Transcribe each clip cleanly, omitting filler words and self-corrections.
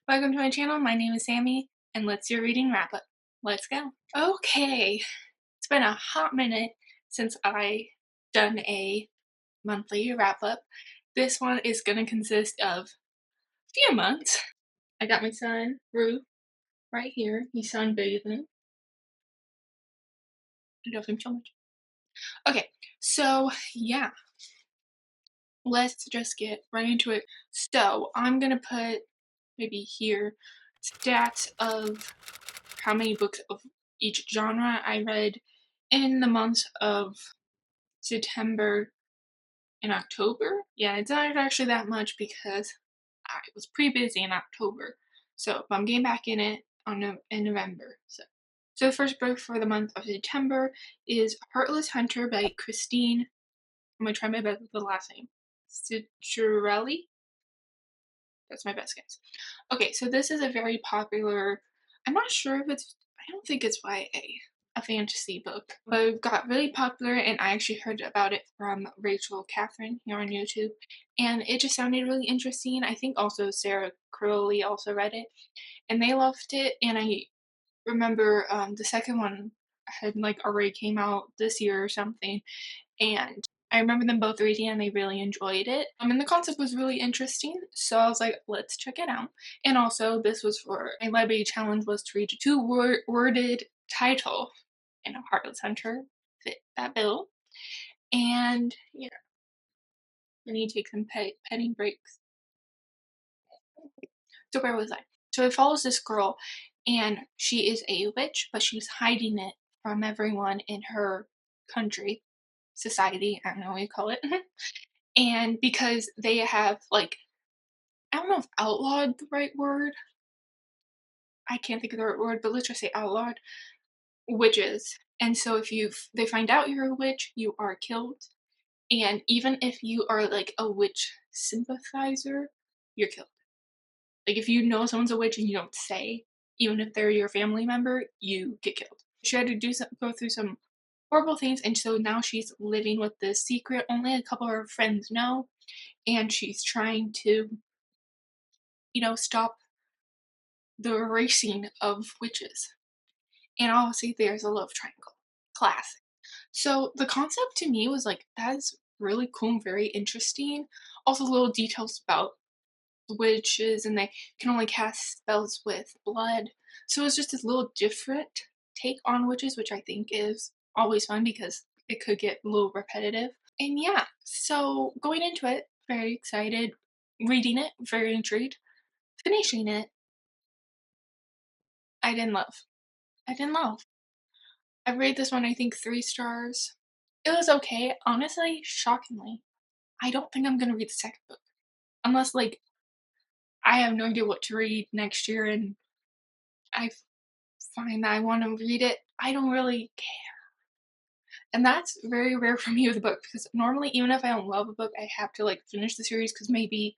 Welcome to my channel. My name is Sammy, and let's do a reading wrap up. Let's go. Okay, it's been a hot minute since I done a monthly wrap up. This one is gonna consist of a few months. I got my son Rue right here. He's sunbathing. I love him so much. Okay, so yeah, let's just get right into it. So I'm gonna put maybe here stats of how many books of each genre I read in the months of September and October. Yeah, it's not actually that much because I was pretty busy in October. So I'm getting back in it in November. So the first book for the month of September is Heartless Hunter by Christine. I'm gonna try my best with the last name. Cicciarelli? That's my best guess. Okay, so this is a very popular, I'm not sure if it's, I don't think it's YA, a fantasy book, but it got really popular and I actually heard about it from Rachel Catherine here on YouTube, and it just sounded really interesting. I think also Sarah Crowley also read it, and they loved it, and I remember the second one had like already came out this year or something, and I remember them both reading and they really enjoyed it. And the concept was really interesting, so I was like, let's check it out. And also, this was for a library challenge was to read a two-worded title, and a Heartless Hunter fit that bill. And yeah, I need to take some petting breaks. So where was I? So it follows this girl, and she is a witch, but she's hiding it from everyone in her country, society, I don't know what you call it. And because they have, like, I don't know if outlawed the right word. I can't think of the right word, but let's just say outlawed witches. And so if they find out you're a witch, you are killed. And even if you are like a witch sympathizer, you're killed. Like if you know someone's a witch and you don't say, even if they're your family member, you get killed. She had to go through some horrible things, and so now she's living with this secret only a couple of her friends know, and she's trying to, stop the racing of witches. And obviously there's a love triangle. Classic. So the concept to me was like, that's really cool and very interesting. Also little details about witches, and they can only cast spells with blood. So it's just this little different take on witches, which I think is always fun because it could get a little repetitive. And yeah, so going into it, very excited, reading it, very intrigued, finishing it, I didn't love. I didn't love. I rated this one, I think, 3 stars. It was okay. Honestly, shockingly, I don't think I'm gonna read the second book. Unless, like, I have no idea what to read next year and I find that I wanna read it. I don't really care. And that's very rare for me with a book because normally, even if I don't love a book, I have to, like, finish the series because maybe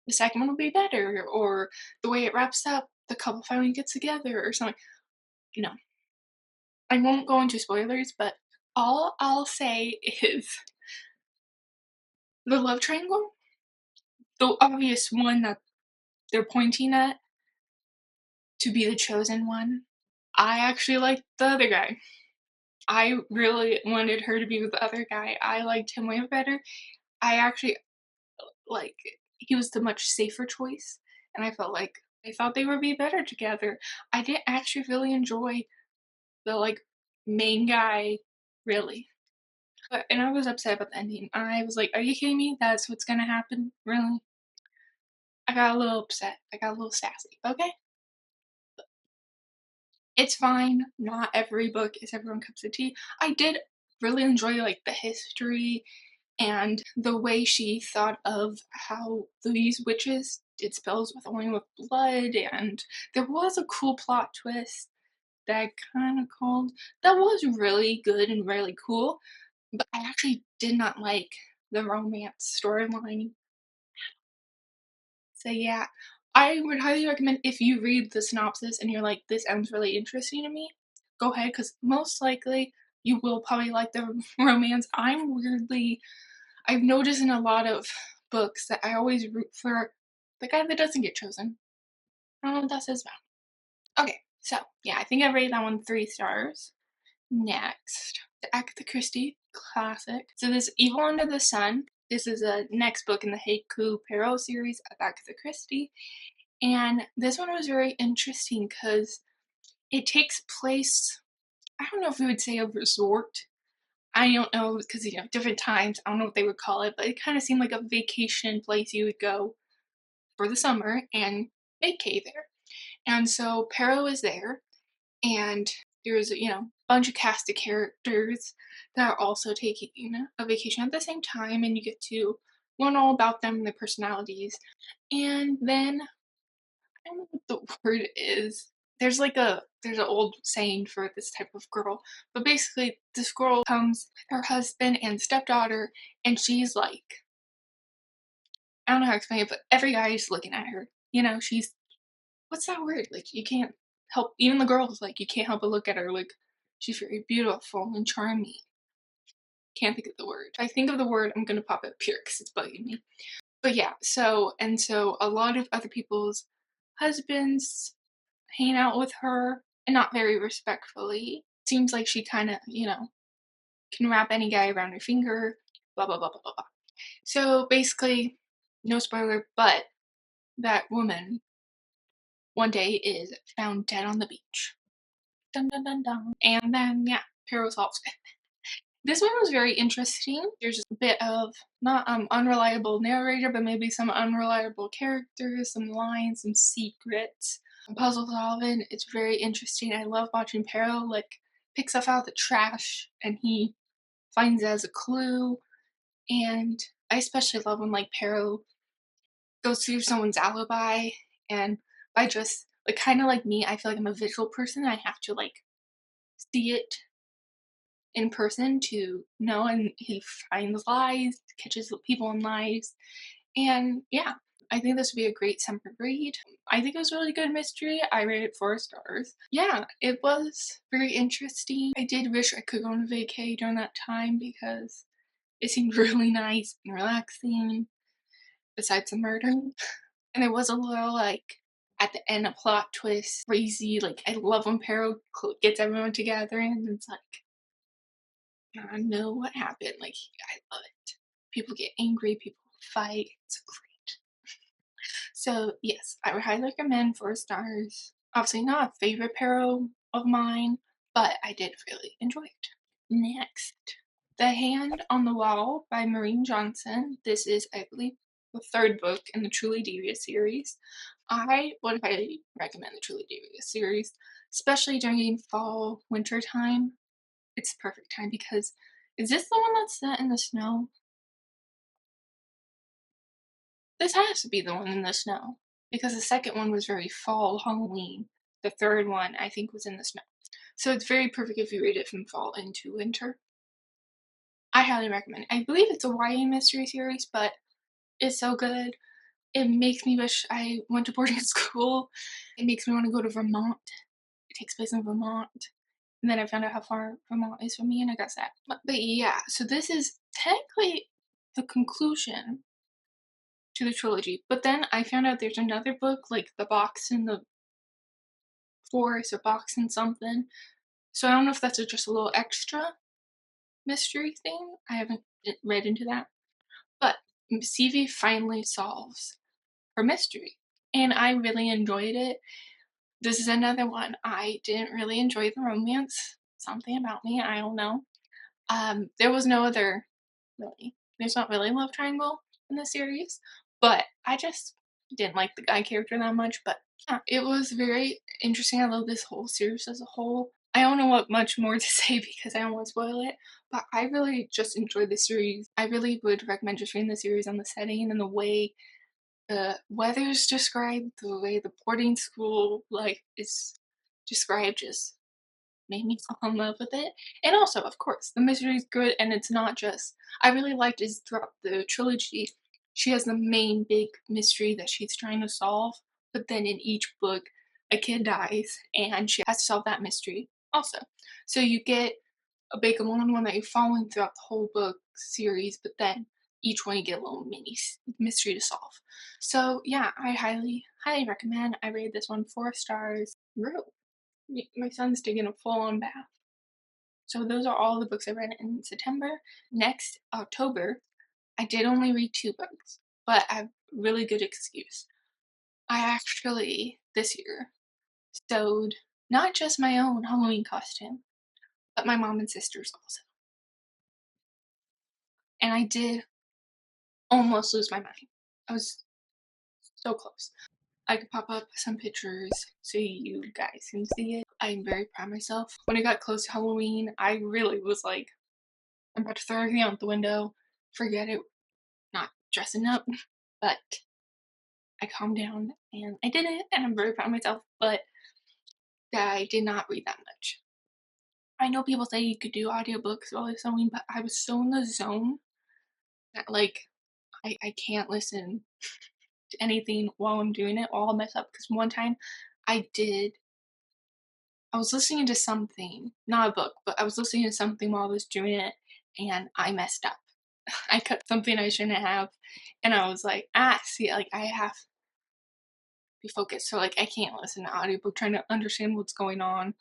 the second one will be better or the way it wraps up, the couple finally gets together or something. You know, I won't go into spoilers, but all I'll say is the love triangle, the obvious one that they're pointing at to be the chosen one, I actually liked the other guy. I really wanted her to be with the other guy. I liked him way better. I actually, like, he was the much safer choice, and I felt like I thought they would be better together. I didn't actually really enjoy the, like, main guy, really. And I was upset about the ending. I was like, "Are you kidding me? That's what's gonna happen? Really?" I got a little upset. I got a little sassy, okay? It's fine. Not every book is everyone's cup of tea. I did really enjoy, like, the history and the way she thought of how these witches did spells with only with blood, and there was a cool plot twist that kinda called that was really good and really cool, but I actually did not like the romance storyline. So yeah, I would highly recommend if you read the synopsis and you're like, "This sounds really interesting to me," go ahead because most likely you will probably like the romance. I've noticed in a lot of books that I always root for the guy that doesn't get chosen. I don't know what that says about. Okay, so yeah, I think I rated that one 3 stars. Next, the Agatha Christie classic. So this Evil Under the Sun. This is a next book in the Haiku Peril series of Agatha Christie. And this one was very interesting because it takes place, I don't know if we would say a resort. I don't know because, different times, I don't know what they would call it, but it kind of seemed like a vacation place you would go for the summer and vacay there. And so Peril is there, and there's, a bunch of cast of characters that are also taking a vacation at the same time, and you get to learn all about them and their personalities. And then I don't know what the word is. There's an old saying for this type of girl, but basically this girl comes with her husband and stepdaughter, and she's like, I don't know how to explain it, but every guy is looking at her. She's, what's that word? Like, you can't help, even the girls, like, you can't help but look at her, like, she's very beautiful and charming. Can't think of the word. If I think of the word, I'm gonna pop it up here because it's bugging me. But yeah, so a lot of other people's husbands hang out with her, and not very respectfully. Seems like she kind of, can wrap any guy around her finger, blah, blah, blah, blah, blah, blah. So basically, no spoiler, but that woman one day is found dead on the beach. Dun dun dun dun. And then, yeah, Peril solves it. This one was very interesting. There's just a bit of, not unreliable narrator, but maybe some unreliable characters, some lines, some secrets. Puzzle solving, it's very interesting. I love watching Peril, like, pick stuff out of the trash and he finds it as a clue. And I especially love when, like, Peril goes through someone's alibi, and by just, like, kind of like me, I feel like I'm a visual person. I have to, like, see it in person to know, and he finds lies, catches people in lies, and yeah, I think this would be a great summer read. I think it was a really good mystery. I rated it 4 stars. Yeah, it was very interesting. I did wish I could go on vacay during that time because it seemed really nice and relaxing, besides the murder. And it was a little, like, at the end, a plot twist, crazy. Like, I love when Peril gets everyone together and it's like, I know what happened. Like, I love it. People get angry, people fight. It's great. So, yes, I would highly recommend 4 stars. Obviously, not a favorite Peril of mine, but I did really enjoy it. Next, The Hand on the Wall by Maureen Johnson. This is, I believe, the 3rd book in the Truly Devious series. I would highly recommend the Truly Devious series, especially during fall, winter time. It's the perfect time because, is this the one that's set in the snow? This has to be the one in the snow because the second one was very fall, Halloween. The 3rd one, I think, was in the snow. So it's very perfect if you read it from fall into winter. I highly recommend it. I believe it's a YA mystery series, but it's so good. It makes me wish I went to boarding school. It makes me want to go to Vermont. It takes place in Vermont. And then I found out how far Vermont is from me, and I got sad. But yeah, so this is technically the conclusion to the trilogy. But then I found out there's another book, like The Box in the Forest or Box in something. So I don't know if that's just a little extra mystery thing. I haven't read into that. But CV finally solves her mystery, and I really enjoyed it. This is another one. I didn't really enjoy the romance. Something about me, I don't know. There was no other, really. There's not really a love triangle in the series, but I just didn't like the guy character that much. But yeah, it was very interesting. I love this whole series as a whole. I don't know what much more to say because I don't want to spoil it, but I really just enjoyed the series. I really would recommend just reading the series on the setting and the way the weather's described, the way the boarding school life is described, just made me fall in love with it. And also, of course, the mystery is good, and it's not just. I really liked is throughout the trilogy, she has the main big mystery that she's trying to solve, but then in each book, a kid dies, and she has to solve that mystery also. So you get a big long one that you're following throughout the whole book series, but then each one you get a little mini mystery to solve. So yeah, I highly, highly recommend. I rate this one 4 stars. My son's taking a full-on bath. So those are all the books I read in September. Next October, I did only read 2 books, but I have a really good excuse. I actually, this year, sewed not just my own Halloween costume, but my mom and sister's also. And I did almost lose my mind. I was so close. I could pop up some pictures so you guys can see it. I'm very proud of myself. When it got close to Halloween, I really was like, I'm about to throw everything out the window. Forget it. Not dressing up. But I calmed down and I did it, and I'm very proud of myself, but I did not read that much. I know people say you could do audiobooks while you're sewing, but I was so in the zone that like I can't listen to anything while I'm doing it or I'll mess up. Because one time I was listening to something, not a book, but I was listening to something while I was doing it and I messed up. I cut something I shouldn't have, and I was like, see, like I have to be focused. So like I can't listen to audiobook trying to understand what's going on,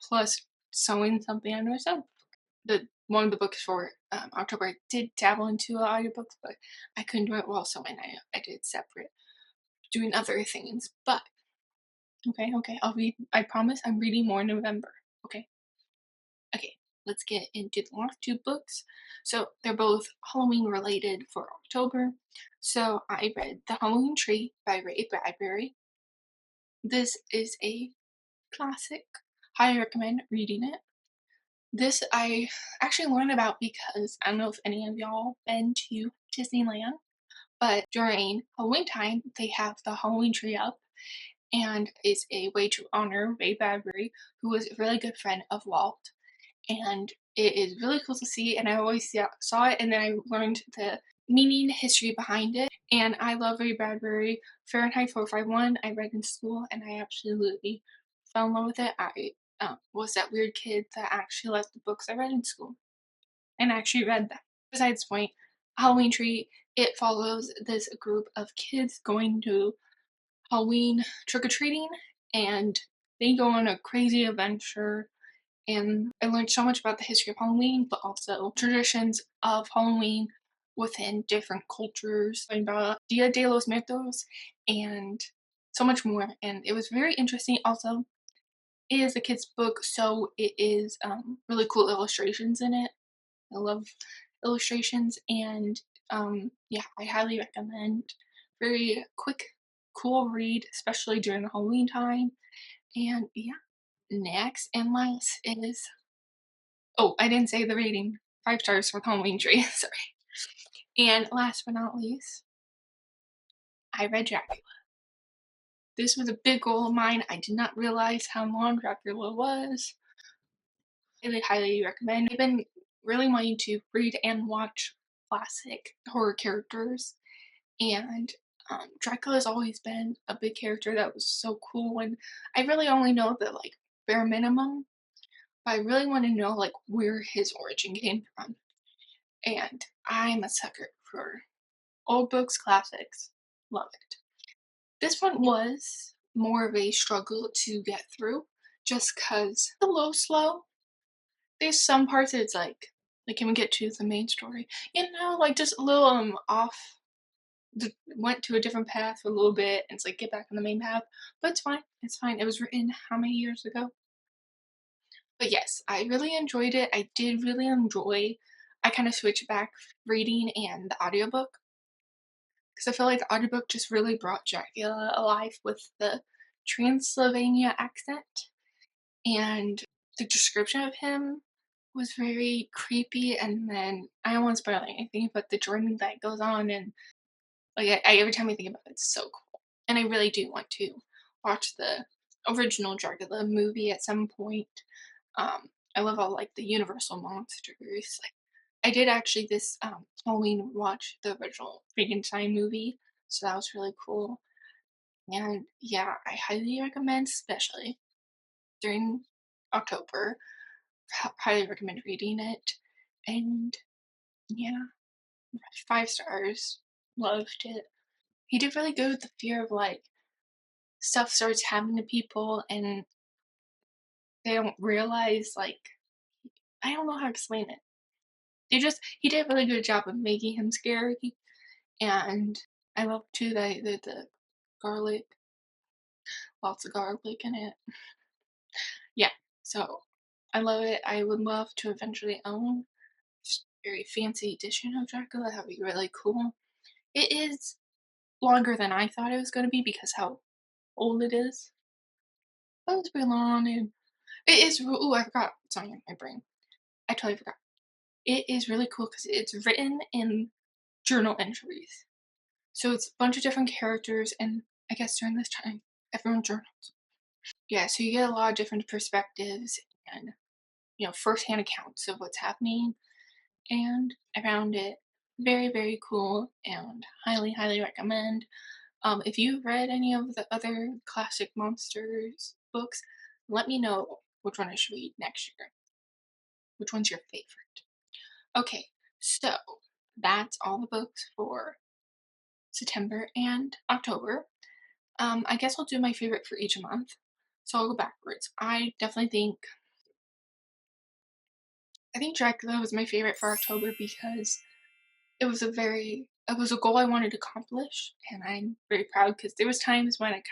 plus sewing something I know myself. One of the books for October, I did dabble into audiobooks, but I couldn't do it while sewing. I did separate, doing other things. But okay, I'll read. I promise I'm reading more in November. Okay. Okay, let's get into the last 2 books. So they're both Halloween related for October. So I read The Halloween Tree by Ray Bradbury. This is a classic. Highly recommend reading it. This I actually learned about because I don't know if any of y'all been to Disneyland, but during Halloween time they have the Halloween tree up, and it's a way to honor Ray Bradbury, who was a really good friend of Walt. And it is really cool to see, and I always saw it, and then I learned the meaning, history behind it. And I love Ray Bradbury. Fahrenheit 451 I read in school, and I absolutely fell in love with it. I was that weird kid that actually liked the books I read in school, and actually read them. Besides the point, Halloween Tree, it follows this group of kids going to Halloween trick-or-treating, and they go on a crazy adventure, and I learned so much about the history of Halloween, but also traditions of Halloween within different cultures, and about Dia de los Muertos, and so much more. And it was very interesting. Also, it is a kid's book, so it is really cool illustrations in it. I love illustrations, and yeah, I highly recommend. Very quick, cool read, especially during the Halloween time. And yeah, next and last is, oh, I didn't say the rating. 5 stars for Halloween Tree. Sorry. And last but not least, I read Dracula. This was a big goal of mine. I did not realize how long Dracula was. Really highly recommend. I've been really wanting to read and watch classic horror characters, and Dracula's always been a big character that was so cool. And I really only know the like bare minimum, but I really want to know like where his origin came from. And I'm a sucker for old books, classics. Love it. This one was more of a struggle to get through just because it's a little slow. There's some parts that it's like can we get to the main story? Like just a little off, went to a different path for a little bit, and it's like get back on the main path. But it's fine. It's fine. It was written how many years ago? But yes, I really enjoyed it. I did really enjoy. I kind of switched back reading and the audiobook, because I feel like the audiobook just really brought Dracula alive with the Transylvania accent, and the description of him was very creepy. And then I don't want to spoil anything, but the journey that goes on, and like every time I think about it, it's so cool. And I really do want to watch the original Dracula movie at some point. I love all like the Universal monsters. Like I did actually this Halloween watch the original Frankenstein movie, so that was really cool. And yeah, I highly recommend, especially during October, highly recommend reading it. And yeah, 5 stars. Loved it. He did really good with the fear of like stuff starts happening to people and they don't realize, like, I don't know how to explain it. He did a really good job of making him scary, and I love too that the garlic, lots of garlic in it. Yeah, so I love it. I would love to eventually own a very fancy edition of Dracula. That would be really cool. It is longer than I thought it was going to be because how old it is. Oh, it's pretty long, and it is. Oh, I forgot. Something in my brain. I totally forgot. It is really cool because it's written in journal entries. So it's a bunch of different characters, and I guess during this time, everyone journals. Yeah, so you get a lot of different perspectives and, firsthand accounts of what's happening. And I found it very, very cool and highly, highly recommend. If you've read any of the other classic monsters books, let me know which one I should read next year. Which one's your favorite? Okay, so that's all the books for September and October. I guess I'll do my favorite for each month. So I'll go backwards. I think Dracula was my favorite for October because it was a goal I wanted to accomplish, and I'm very proud because there was times when it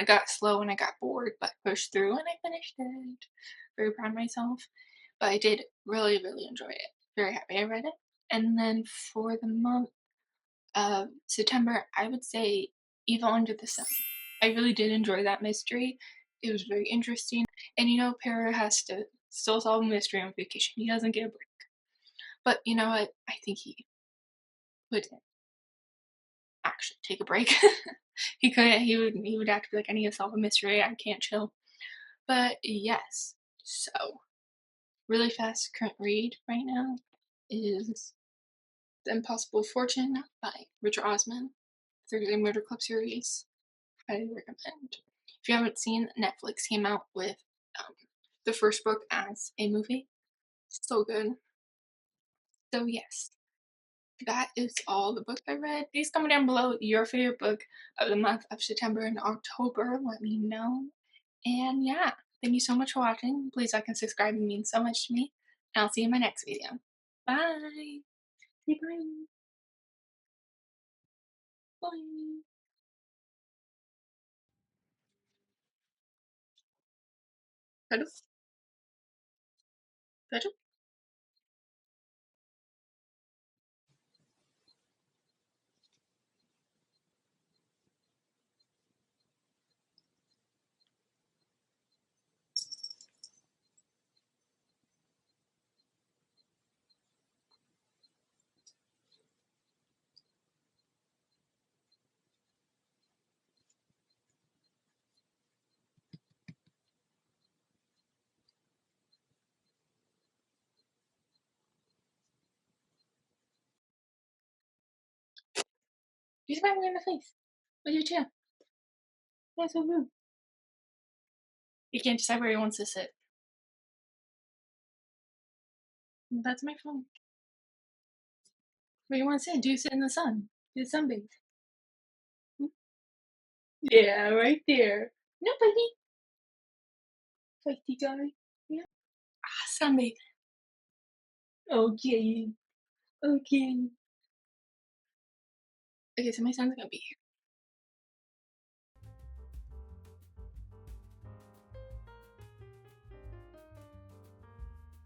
got slow and I got bored, but pushed through and I finished it. Very proud of myself. But I did really, really enjoy it. Very happy I read it. And then for the month of September, I would say Evil Under the Sun. I really did enjoy that mystery. It was very interesting. And Para has to still solve a mystery on vacation. He doesn't get a break. But you know what? I think he would actually take a break. He couldn't. He would have to be like, I need to solve a mystery. I can't chill. But yes. So really fast current read right now is The Impossible Fortune by Richard Osman, 30-Day Murder Club series. Highly recommend. If you haven't seen, Netflix came out with the first book as a movie. So good. So yes, that is all the books I read. Please comment down below your favorite book of the month of September and October. Let me know. And yeah, thank you so much for watching. Please like and subscribe. It means so much to me. And I'll see you in my next video. Bye. Say bye. Bye. Hello? Hello? You smacked me in the face with your chair. That's so rude. He can't decide where he wants to sit. That's my phone. Where you want to sit? Do you sit in the sun? Do you sunbathe? Yeah, right there. No, baby. Feisty guy. Yeah. Sunbathe. Okay. Okay. Okay, so my son's gonna be here.